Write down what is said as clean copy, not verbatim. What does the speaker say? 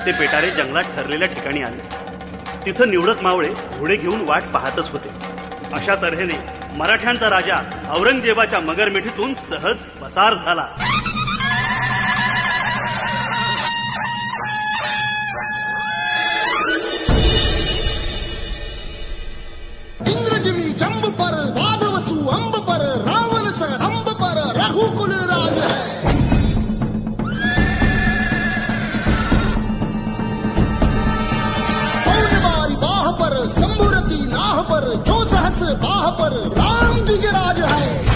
ते पेटारे जंगलात ठरलेल्या ठिकाणी आले. तिथं निवडक मावळे घोडे घेऊन वाट पाहतच होते. अशा तऱ्हेने मराठ्यांचा राजा औरंगजेबाच्या मगरमिठीतून सहज पसार झाला. इंद्रजीवी जंब पर वाधवसु अंब पर रावण स रंब पर रघुकुल राज है. पौनबारी बाह पर संभुरती नाह पर जो सहस बाह पर राम द्विज राज है.